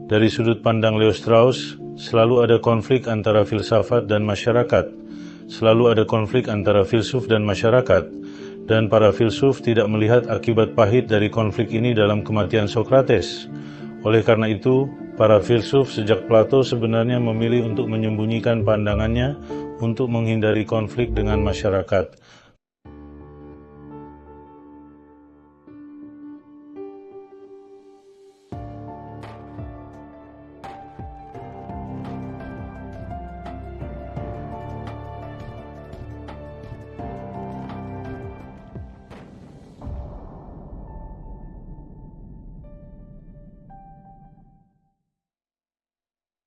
Dari sudut pandang Leo Strauss, selalu ada konflik antara filsafat dan masyarakat. Selalu ada konflik antara filsuf dan masyarakat. Dan para filsuf tidak melihat akibat pahit dari konflik ini dalam kematian Sokrates. Oleh karena itu, para filsuf sejak Plato sebenarnya memilih untuk menyembunyikan pandangannya untuk menghindari konflik dengan masyarakat.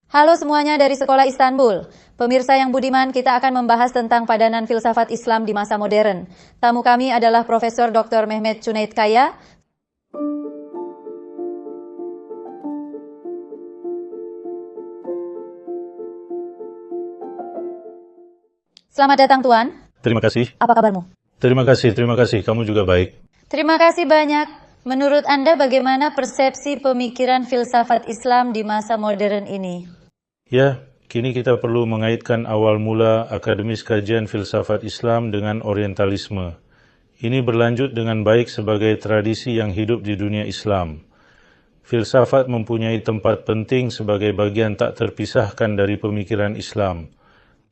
Halo semuanya dari Sekolah Istanbul. Pemirsa yang budiman, kita akan membahas tentang padanan filsafat Islam di masa modern. Tamu kami adalah Profesor Dr. Mehmet Cüneyt Kaya. Selamat datang Tuan. Terima kasih. Apa kabarmu? Terima kasih. Kamu juga baik. Terima kasih banyak. Menurut Anda bagaimana persepsi pemikiran filsafat Islam di masa modern ini? Ya, kini kita perlu mengaitkan awal mula akademis kajian filsafat Islam dengan orientalisme. Ini berlanjut dengan baik sebagai tradisi yang hidup di dunia Islam. Filsafat mempunyai tempat penting sebagai bagian tak terpisahkan dari pemikiran Islam.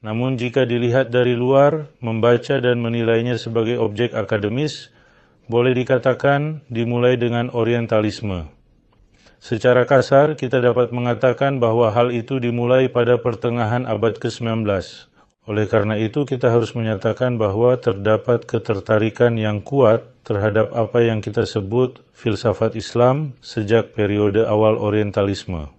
Namun jika dilihat dari luar, membaca dan menilainya sebagai objek akademis, boleh dikatakan dimulai dengan orientalisme. Secara kasar, kita dapat mengatakan bahwa hal itu dimulai pada pertengahan abad ke-19. Oleh karena itu, kita harus menyatakan bahwa terdapat ketertarikan yang kuat terhadap apa yang kita sebut filsafat Islam sejak periode awal orientalisme.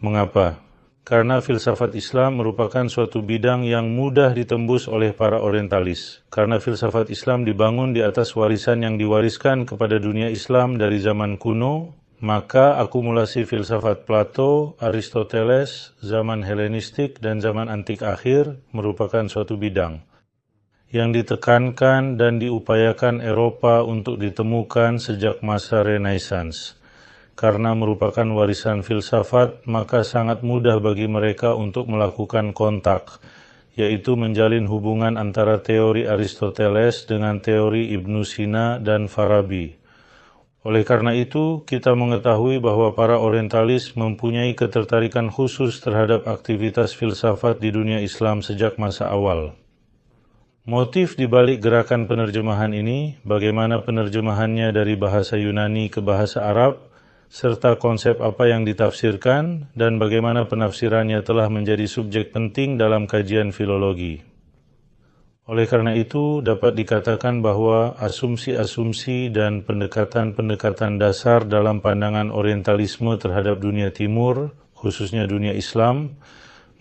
Mengapa? Karena filsafat Islam merupakan suatu bidang yang mudah ditembus oleh para orientalis. Karena filsafat Islam dibangun di atas warisan yang diwariskan kepada dunia Islam dari zaman kuno, maka akumulasi filsafat Plato, Aristoteles, zaman Helenistik, dan zaman antik akhir merupakan suatu bidang yang ditekankan dan diupayakan Eropa untuk ditemukan sejak masa Renaissance. Karena merupakan warisan filsafat, maka sangat mudah bagi mereka untuk melakukan kontak, yaitu menjalin hubungan antara teori Aristoteles dengan teori Ibnu Sina dan Farabi. Oleh karena itu, kita mengetahui bahwa para orientalis mempunyai ketertarikan khusus terhadap aktivitas filsafat di dunia Islam sejak masa awal. Motif di balik gerakan penerjemahan ini, bagaimana penerjemahannya dari bahasa Yunani ke bahasa Arab, serta konsep apa yang ditafsirkan, dan bagaimana penafsirannya telah menjadi subjek penting dalam kajian filologi. Oleh karena itu, dapat dikatakan bahwa asumsi-asumsi dan pendekatan-pendekatan dasar dalam pandangan orientalisme terhadap dunia timur, khususnya dunia Islam,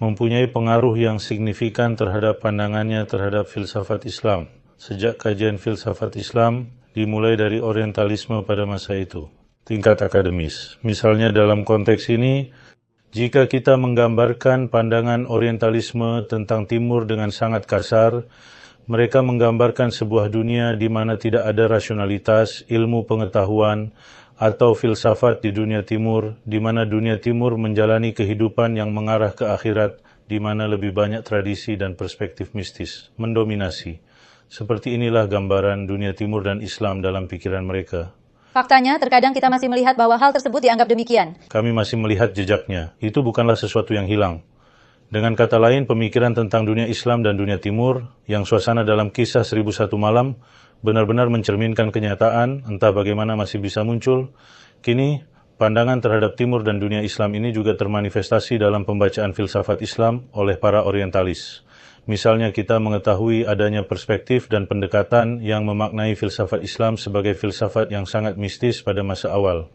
mempunyai pengaruh yang signifikan terhadap pandangannya terhadap filsafat Islam. Sejak kajian filsafat Islam dimulai dari orientalisme pada masa itu. Tingkat akademis. Misalnya dalam konteks ini, jika kita menggambarkan pandangan orientalisme tentang timur dengan sangat kasar, mereka menggambarkan sebuah dunia di mana tidak ada rasionalitas, ilmu pengetahuan, atau filsafat di dunia timur, di mana dunia timur menjalani kehidupan yang mengarah ke akhirat, di mana lebih banyak tradisi dan perspektif mistis mendominasi. Seperti inilah gambaran dunia timur dan Islam dalam pikiran mereka. Faktanya, terkadang kita masih melihat bahwa hal tersebut dianggap demikian. Kami masih melihat jejaknya. Itu bukanlah sesuatu yang hilang. Dengan kata lain, pemikiran tentang dunia Islam dan dunia Timur, yang suasana dalam kisah 1001 malam, benar-benar mencerminkan kenyataan, entah bagaimana masih bisa muncul. Kini, pandangan terhadap Timur dan dunia Islam ini juga termanifestasi dalam pembacaan filsafat Islam oleh para orientalis. Misalnya kita mengetahui adanya perspektif dan pendekatan yang memaknai filsafat Islam sebagai filsafat yang sangat mistis pada masa awal.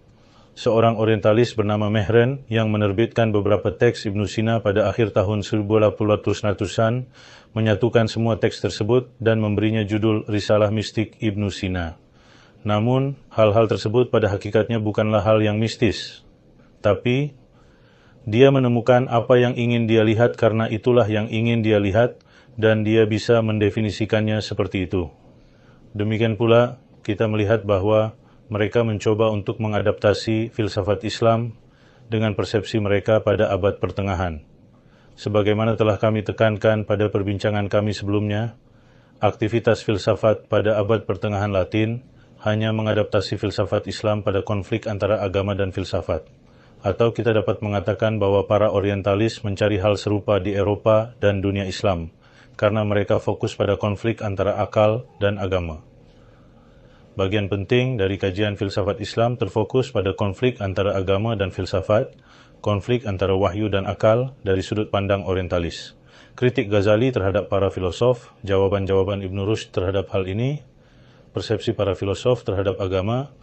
Seorang orientalis bernama Mehren yang menerbitkan beberapa teks Ibnu Sina pada akhir tahun 1800-an menyatukan semua teks tersebut dan memberinya judul Risalah Mistik Ibnu Sina. Namun, hal-hal tersebut pada hakikatnya bukanlah hal yang mistis, tapi dia menemukan apa yang ingin dia lihat karena itulah yang ingin dia lihat dan dia bisa mendefinisikannya seperti itu. Demikian pula, kita melihat bahwa mereka mencoba untuk mengadaptasi filsafat Islam dengan persepsi mereka pada abad pertengahan. Sebagaimana telah kami tekankan pada perbincangan kami sebelumnya, aktivitas filsafat pada abad pertengahan Latin hanya mengadaptasi filsafat Islam pada konflik antara agama dan filsafat. Atau kita dapat mengatakan bahwa para orientalis mencari hal serupa di Eropa dan dunia Islam, karena mereka fokus pada konflik antara akal dan agama. Bagian penting dari kajian filsafat Islam terfokus pada konflik antara agama dan filsafat, konflik antara wahyu dan akal dari sudut pandang orientalis. Kritik Ghazali terhadap para filosof, jawaban-jawaban Ibn Rushd terhadap hal ini, persepsi para filosof terhadap agama.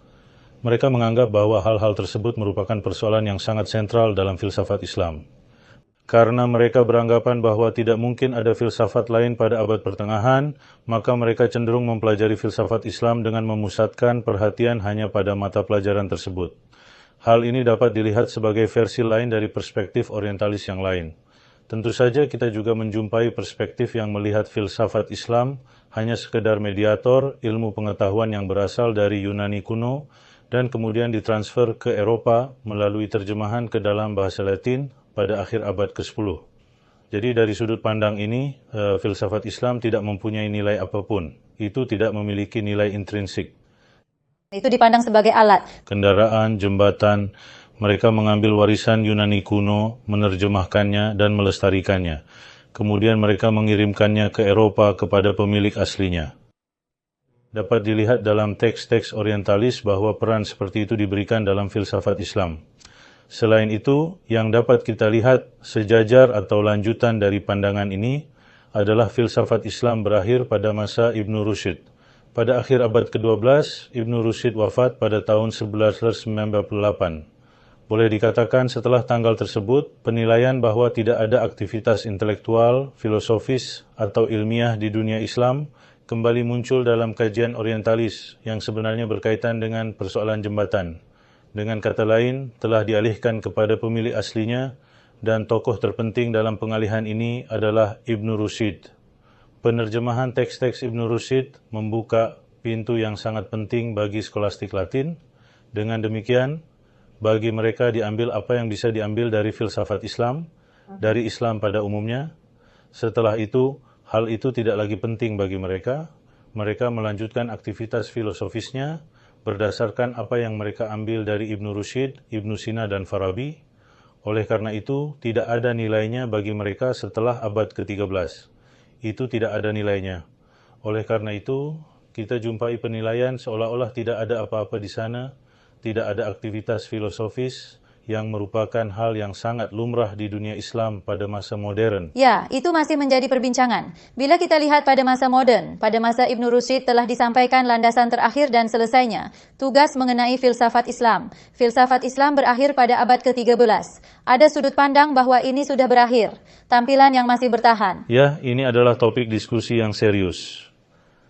Mereka menganggap bahwa hal-hal tersebut merupakan persoalan yang sangat sentral dalam filsafat Islam. Karena mereka beranggapan bahwa tidak mungkin ada filsafat lain pada abad pertengahan, maka mereka cenderung mempelajari filsafat Islam dengan memusatkan perhatian hanya pada mata pelajaran tersebut. Hal ini dapat dilihat sebagai versi lain dari perspektif orientalis yang lain. Tentu saja kita juga menjumpai perspektif yang melihat filsafat Islam hanya sekedar mediator ilmu pengetahuan yang berasal dari Yunani kuno, dan kemudian ditransfer ke Eropa melalui terjemahan ke dalam bahasa Latin pada akhir abad ke-10. Jadi dari sudut pandang ini, filsafat Islam tidak mempunyai nilai apapun. Itu tidak memiliki nilai intrinsik. Itu dipandang sebagai alat. Kendaraan, jembatan, mereka mengambil warisan Yunani kuno, menerjemahkannya dan melestarikannya. Kemudian mereka mengirimkannya ke Eropa kepada pemilik aslinya. Dapat dilihat dalam teks-teks orientalis bahwa peran seperti itu diberikan dalam filsafat Islam. Selain itu, yang dapat kita lihat sejajar atau lanjutan dari pandangan ini adalah filsafat Islam berakhir pada masa Ibn Rushd. Pada akhir abad ke-12, Ibn Rushd wafat pada tahun 1198. Boleh dikatakan setelah tanggal tersebut, penilaian bahwa tidak ada aktivitas intelektual, filosofis, atau ilmiah di dunia Islam kembali muncul dalam kajian orientalis yang sebenarnya berkaitan dengan persoalan jembatan. Dengan kata lain, telah dialihkan kepada pemilik aslinya, dan tokoh terpenting dalam pengalihan ini adalah Ibn Rushd. Penerjemahan teks-teks Ibn Rushd membuka pintu yang sangat penting bagi skolastik Latin. Dengan demikian, bagi mereka diambil apa yang bisa diambil dari filsafat Islam, dari Islam pada umumnya. Setelah itu, hal itu tidak lagi penting bagi mereka. Mereka melanjutkan aktivitas filosofisnya berdasarkan apa yang mereka ambil dari Ibn Rushd, Ibn Sina, dan Farabi. Oleh karena itu, tidak ada nilainya bagi mereka setelah abad ke-13. Itu tidak ada nilainya. Oleh karena itu, kita jumpai penilaian seolah-olah tidak ada apa-apa di sana, tidak ada aktivitas filosofis, yang merupakan hal yang sangat lumrah di dunia Islam pada masa modern. Ya, itu masih menjadi perbincangan. Bila kita lihat pada masa modern, pada masa Ibn Rushd telah disampaikan landasan terakhir dan selesainya, tugas mengenai filsafat Islam. Filsafat Islam berakhir pada abad ke-13. Ada sudut pandang bahwa ini sudah berakhir. Tampilan yang masih bertahan. Ya, ini adalah topik diskusi yang serius.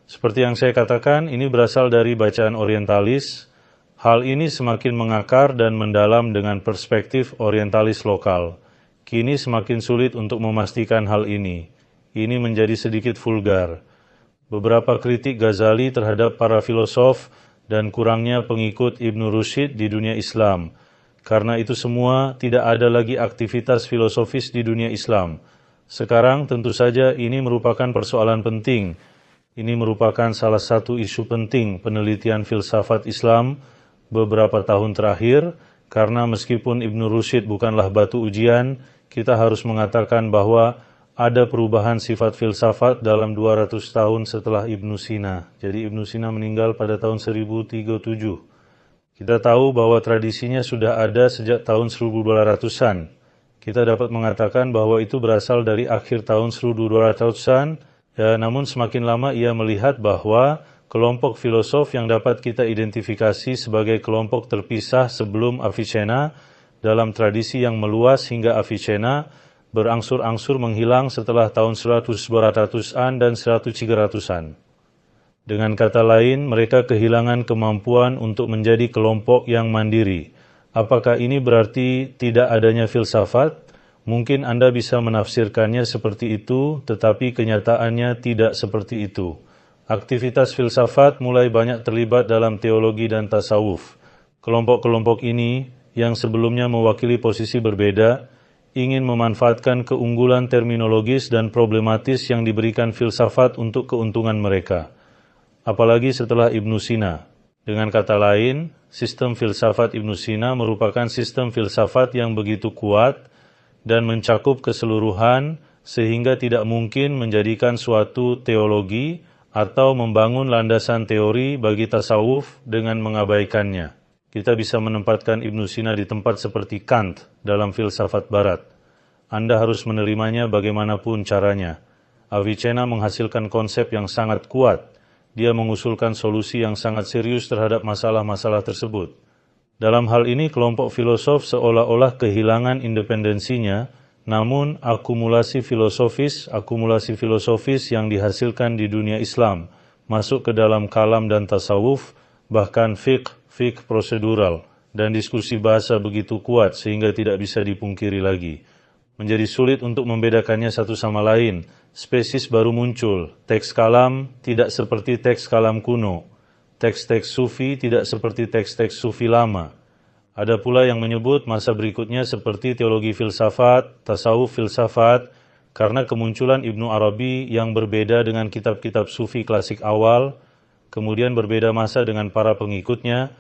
Seperti yang saya katakan, ini berasal dari bacaan orientalis. Hal ini semakin mengakar dan mendalam dengan perspektif orientalis lokal. Kini semakin sulit untuk memastikan hal ini. Ini menjadi sedikit vulgar. Beberapa kritik Ghazali terhadap para filosof dan kurangnya pengikut Ibn Rushd di dunia Islam. Karena itu semua tidak ada lagi aktivitas filosofis di dunia Islam. Sekarang tentu saja ini merupakan persoalan penting. Ini merupakan salah satu isu penting penelitian filsafat Islam beberapa tahun terakhir, karena meskipun Ibn Rushd bukanlah batu ujian, kita harus mengatakan bahwa ada perubahan sifat filsafat dalam 200 tahun setelah Ibn Sina. Jadi Ibn Sina meninggal pada tahun 1037. Kita tahu bahwa tradisinya sudah ada sejak tahun 1200-an. Kita dapat mengatakan bahwa itu berasal dari akhir tahun 1200-an, ya, namun semakin lama ia melihat bahwa kelompok filosof yang dapat kita identifikasi sebagai kelompok terpisah sebelum Avicenna dalam tradisi yang meluas hingga Avicenna berangsur-angsur menghilang setelah tahun 1200-an dan 1300-an. Dengan kata lain, mereka kehilangan kemampuan untuk menjadi kelompok yang mandiri. Apakah ini berarti tidak adanya filsafat? Mungkin Anda bisa menafsirkannya seperti itu, tetapi kenyataannya tidak seperti itu. Aktivitas filsafat mulai banyak terlibat dalam teologi dan tasawuf. Kelompok-kelompok ini yang sebelumnya mewakili posisi berbeda, ingin memanfaatkan keunggulan terminologis dan problematis yang diberikan filsafat untuk keuntungan mereka. Apalagi setelah Ibnu Sina. Dengan kata lain, sistem filsafat Ibnu Sina merupakan sistem filsafat yang begitu kuat dan mencakup keseluruhan sehingga tidak mungkin menjadikan suatu teologi atau membangun landasan teori bagi tasawuf dengan mengabaikannya. Kita bisa menempatkan Ibnu Sina di tempat seperti Kant dalam filsafat barat. Anda harus menerimanya bagaimanapun caranya. Avicenna menghasilkan konsep yang sangat kuat. Dia mengusulkan solusi yang sangat serius terhadap masalah-masalah tersebut. Dalam hal ini, kelompok filosof seolah-olah kehilangan independensinya, namun akumulasi filosofis yang dihasilkan di dunia Islam masuk ke dalam kalam dan tasawuf, bahkan fiqh prosedural, dan diskusi bahasa begitu kuat sehingga tidak bisa dipungkiri lagi. Menjadi sulit untuk membedakannya satu sama lain. Spesies baru muncul. Teks kalam tidak seperti teks kalam kuno. Teks-teks sufi tidak seperti teks-teks sufi lama. Ada pula yang menyebut masa berikutnya seperti teologi filsafat, tasawuf filsafat, karena kemunculan Ibnu Arabi yang berbeda dengan kitab-kitab sufi klasik awal, kemudian berbeda masa dengan para pengikutnya.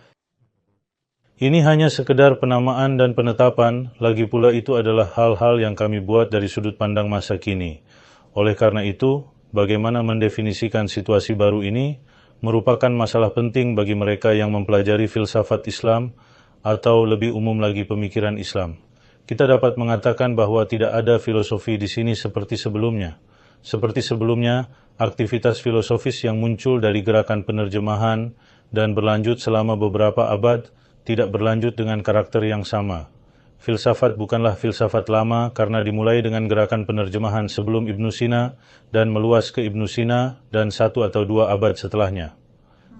Ini hanya sekedar penamaan dan penetapan, lagi pula itu adalah hal-hal yang kami buat dari sudut pandang masa kini. Oleh karena itu, bagaimana mendefinisikan situasi baru ini merupakan masalah penting bagi mereka yang mempelajari filsafat Islam atau lebih umum lagi pemikiran Islam. Kita dapat mengatakan bahwa tidak ada filosofi di sini seperti sebelumnya. Seperti sebelumnya, aktivitas filosofis yang muncul dari gerakan penerjemahan dan berlanjut selama beberapa abad tidak berlanjut dengan karakter yang sama. Filsafat bukanlah filsafat lama karena dimulai dengan gerakan penerjemahan sebelum Ibnu Sina dan meluas ke Ibnu Sina dan 1 atau 2 abad setelahnya.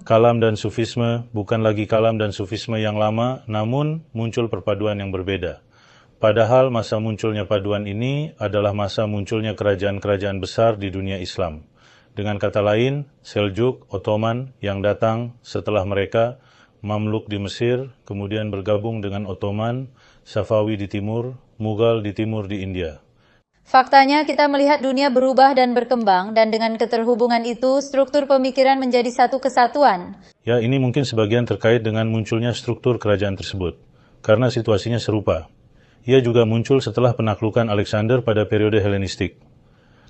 Kalam dan sufisme bukan lagi kalam dan sufisme yang lama, namun muncul perpaduan yang berbeda. Padahal masa munculnya paduan ini adalah masa munculnya kerajaan-kerajaan besar di dunia Islam. Dengan kata lain, Seljuk, Ottoman yang datang setelah mereka, Mamluk di Mesir, kemudian bergabung dengan Ottoman, Safawi di timur, Mughal di timur di India. Faktanya kita melihat dunia berubah dan berkembang, dan dengan keterhubungan itu, struktur pemikiran menjadi satu kesatuan. Ya, ini mungkin sebagian terkait dengan munculnya struktur kerajaan tersebut, karena situasinya serupa. Ia juga muncul setelah penaklukan Alexander pada periode Helenistik.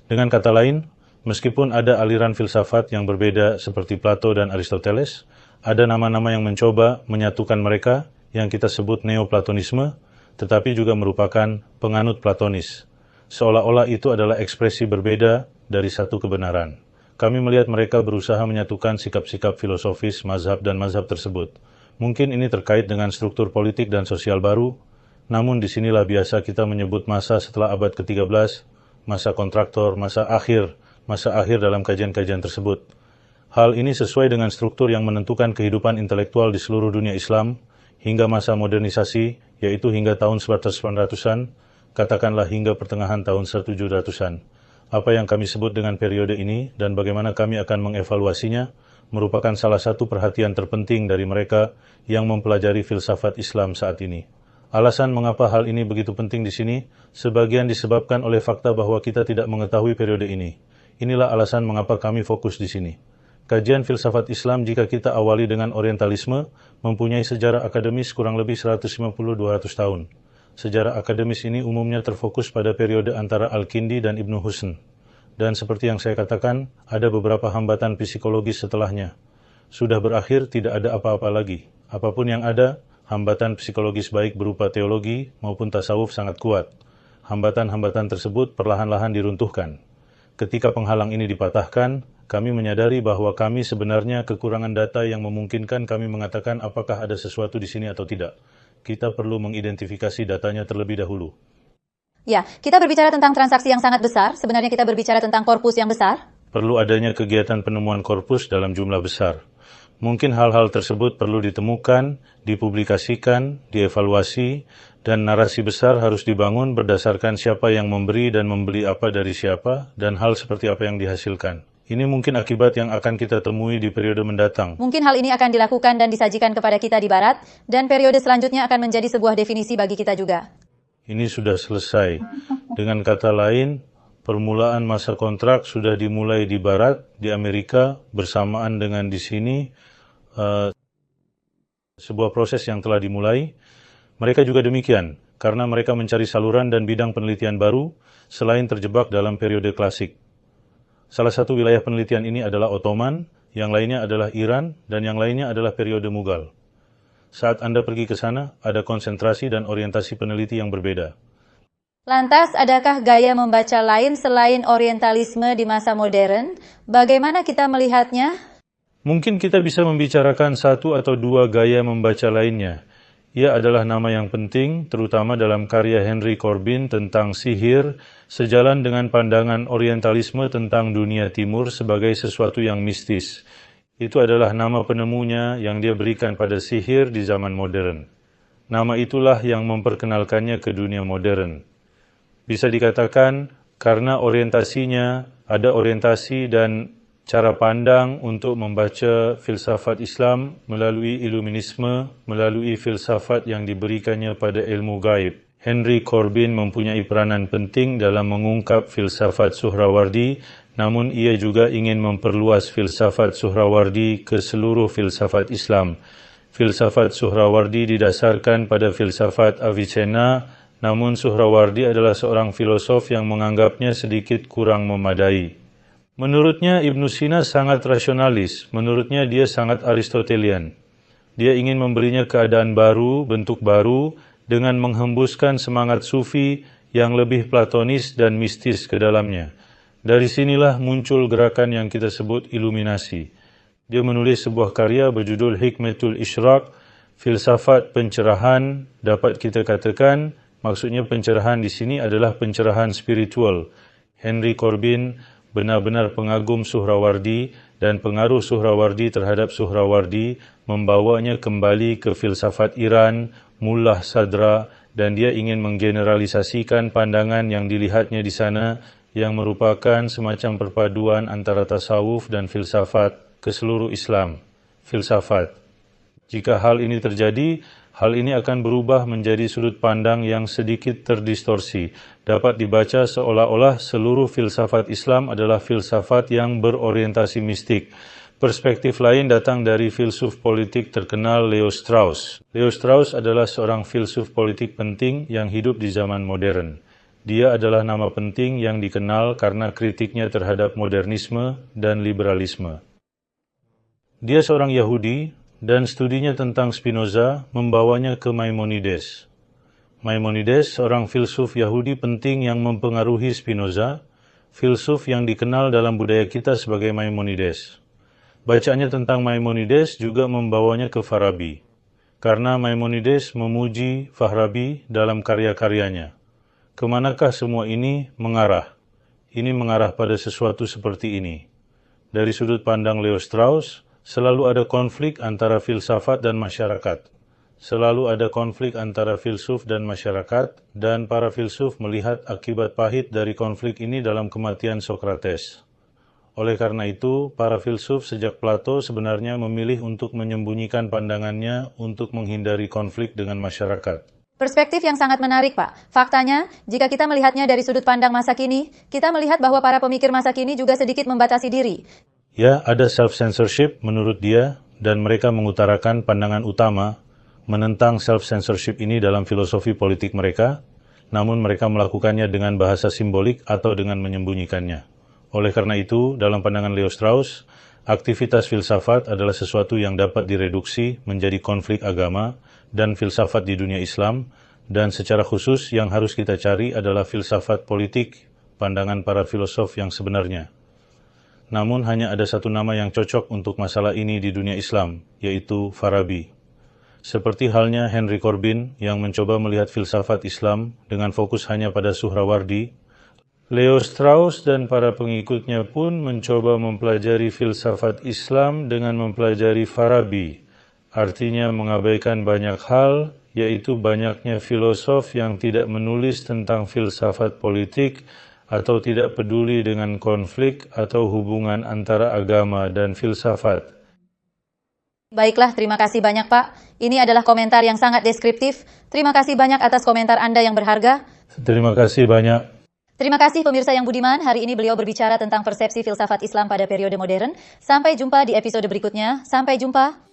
Dengan kata lain, meskipun ada aliran filsafat yang berbeda seperti Plato dan Aristoteles, ada nama-nama yang mencoba menyatukan mereka yang kita sebut Neoplatonisme, tetapi juga merupakan penganut Platonis. Seolah-olah itu adalah ekspresi berbeda dari satu kebenaran. Kami melihat mereka berusaha menyatukan sikap-sikap filosofis, mazhab, dan mazhab tersebut. Mungkin ini terkait dengan struktur politik dan sosial baru, namun disinilah biasa kita menyebut masa setelah abad ke-13, masa kontraktor, masa akhir dalam kajian-kajian tersebut. Hal ini sesuai dengan struktur yang menentukan kehidupan intelektual di seluruh dunia Islam hingga masa modernisasi, yaitu hingga tahun 1900-an, katakanlah hingga pertengahan tahun 1700-an. Apa yang kami sebut dengan periode ini dan bagaimana kami akan mengevaluasinya merupakan salah satu perhatian terpenting dari mereka yang mempelajari filsafat Islam saat ini. Alasan mengapa hal ini begitu penting di sini, sebagian disebabkan oleh fakta bahwa kita tidak mengetahui periode ini. Inilah alasan mengapa kami fokus di sini. Kajian filsafat Islam jika kita awali dengan orientalisme mempunyai sejarah akademis kurang lebih 150-200 tahun. Sejarah akademis ini umumnya terfokus pada periode antara Al-Kindi dan Ibnu Husn. Dan seperti yang saya katakan, ada beberapa hambatan psikologis setelahnya. Sudah berakhir, tidak ada apa-apa lagi. Apapun yang ada, hambatan psikologis baik berupa teologi maupun tasawuf sangat kuat. Hambatan-hambatan tersebut perlahan-lahan diruntuhkan. Ketika penghalang ini dipatahkan, kami menyadari bahwa kami sebenarnya kekurangan data yang memungkinkan kami mengatakan apakah ada sesuatu di sini atau tidak. Kita perlu mengidentifikasi datanya terlebih dahulu. Ya, kita berbicara tentang transaksi yang sangat besar. Sebenarnya kita berbicara tentang korpus yang besar. Perlu adanya kegiatan penemuan korpus dalam jumlah besar. Mungkin hal-hal tersebut perlu ditemukan, dipublikasikan, dievaluasi, dan narasi besar harus dibangun berdasarkan siapa yang memberi dan membeli apa dari siapa, dan hal seperti apa yang dihasilkan. Ini mungkin akibat yang akan kita temui di periode mendatang. Mungkin hal ini akan dilakukan dan disajikan kepada kita di Barat, dan periode selanjutnya akan menjadi sebuah definisi bagi kita juga. Ini sudah selesai. Dengan kata lain, permulaan masa kontrak sudah dimulai di Barat, di Amerika, bersamaan dengan di sini, sebuah proses yang telah dimulai. Mereka juga demikian, karena mereka mencari saluran dan bidang penelitian baru, selain terjebak dalam periode klasik. Salah satu wilayah penelitian ini adalah Ottoman, yang lainnya adalah Iran, dan yang lainnya adalah periode Mughal. Saat Anda pergi ke sana, ada konsentrasi dan orientasi peneliti yang berbeda. Lantas, adakah gaya membaca lain selain orientalisme di masa modern? Bagaimana kita melihatnya? Mungkin kita bisa membicarakan satu atau dua gaya membaca lainnya. Ia adalah nama yang penting, terutama dalam karya Henry Corbin tentang sihir, sejalan dengan pandangan orientalisme tentang dunia timur sebagai sesuatu yang mistis. Itu adalah nama penemunya yang dia berikan pada sihir di zaman modern. Nama itulah yang memperkenalkannya ke dunia modern. Bisa dikatakan, karena orientasinya, ada orientasi dan cara pandang untuk membaca filsafat Islam melalui iluminisme, melalui filsafat yang diberikannya pada ilmu gaib. Henry Corbin mempunyai peranan penting dalam mengungkap filsafat Suhrawardi, namun ia juga ingin memperluas filsafat Suhrawardi ke seluruh filsafat Islam. Filsafat Suhrawardi didasarkan pada filsafat Avicenna, namun Suhrawardi adalah seorang filosof yang menganggapnya sedikit kurang memadai. Menurutnya, Ibn Sina sangat rasionalis. Menurutnya, dia sangat Aristotelian. Dia ingin memberinya keadaan baru, bentuk baru, dengan menghembuskan semangat sufi yang lebih platonis dan mistis ke dalamnya. Dari sinilah muncul gerakan yang kita sebut iluminasi. Dia menulis sebuah karya berjudul Hikmatul Isyraq, filsafat pencerahan, dapat kita katakan, maksudnya pencerahan di sini adalah pencerahan spiritual. Henry Corbin benar-benar pengagum Suhrawardi, dan pengaruh Suhrawardi terhadap Suhrawardi membawanya kembali ke filsafat Iran, Mullah Sadra, dan dia ingin menggeneralisasikan pandangan yang dilihatnya di sana yang merupakan semacam perpaduan antara tasawuf dan filsafat ke seluruh Islam. Filsafat. Jika hal ini terjadi, hal ini akan berubah menjadi sudut pandang yang sedikit terdistorsi. Dapat dibaca seolah-olah seluruh filsafat Islam adalah filsafat yang berorientasi mistik. Perspektif lain datang dari filsuf politik terkenal Leo Strauss. Leo Strauss adalah seorang filsuf politik penting yang hidup di zaman modern. Dia adalah nama penting yang dikenal karena kritiknya terhadap modernisme dan liberalisme. Dia seorang Yahudi, dan studinya tentang Spinoza membawanya ke Maimonides. Maimonides, seorang filsuf Yahudi penting yang mempengaruhi Spinoza, filsuf yang dikenal dalam budaya kita sebagai Maimonides. Bacaannya tentang Maimonides juga membawanya ke Farabi, karena Maimonides memuji Farabi dalam karya-karyanya. Kemanakah semua ini mengarah? Ini mengarah pada sesuatu seperti ini. Dari sudut pandang Leo Strauss, selalu ada konflik antara filsafat dan masyarakat. Selalu ada konflik antara filsuf dan masyarakat, dan para filsuf melihat akibat pahit dari konflik ini dalam kematian Sokrates. Oleh karena itu, para filsuf sejak Plato sebenarnya memilih untuk menyembunyikan pandangannya untuk menghindari konflik dengan masyarakat. Perspektif yang sangat menarik, Pak. Faktanya, jika kita melihatnya dari sudut pandang masa kini, kita melihat bahwa para pemikir masa kini juga sedikit membatasi diri. Ya, ada self-censorship menurut dia, dan mereka mengutarakan pandangan utama menentang self-censorship ini dalam filosofi politik mereka, namun mereka melakukannya dengan bahasa simbolik atau dengan menyembunyikannya. Oleh karena itu, dalam pandangan Leo Strauss, aktivitas filsafat adalah sesuatu yang dapat direduksi menjadi konflik agama dan filsafat di dunia Islam, dan secara khusus yang harus kita cari adalah filsafat politik, pandangan para filosof yang sebenarnya. Namun hanya ada satu nama yang cocok untuk masalah ini di dunia Islam, yaitu Farabi. Seperti halnya Henry Corbin yang mencoba melihat filsafat Islam dengan fokus hanya pada Suhrawardi, Leo Strauss dan para pengikutnya pun mencoba mempelajari filsafat Islam dengan mempelajari Farabi, artinya mengabaikan banyak hal, yaitu banyaknya filosof yang tidak menulis tentang filsafat politik atau tidak peduli dengan konflik atau hubungan antara agama dan filsafat. Baiklah, terima kasih banyak Pak. Ini adalah komentar yang sangat deskriptif. Terima kasih banyak atas komentar Anda yang berharga. Terima kasih banyak. Terima kasih pemirsa yang budiman, hari ini beliau berbicara tentang persepsi filsafat Islam pada periode modern. Sampai jumpa di episode berikutnya. Sampai jumpa.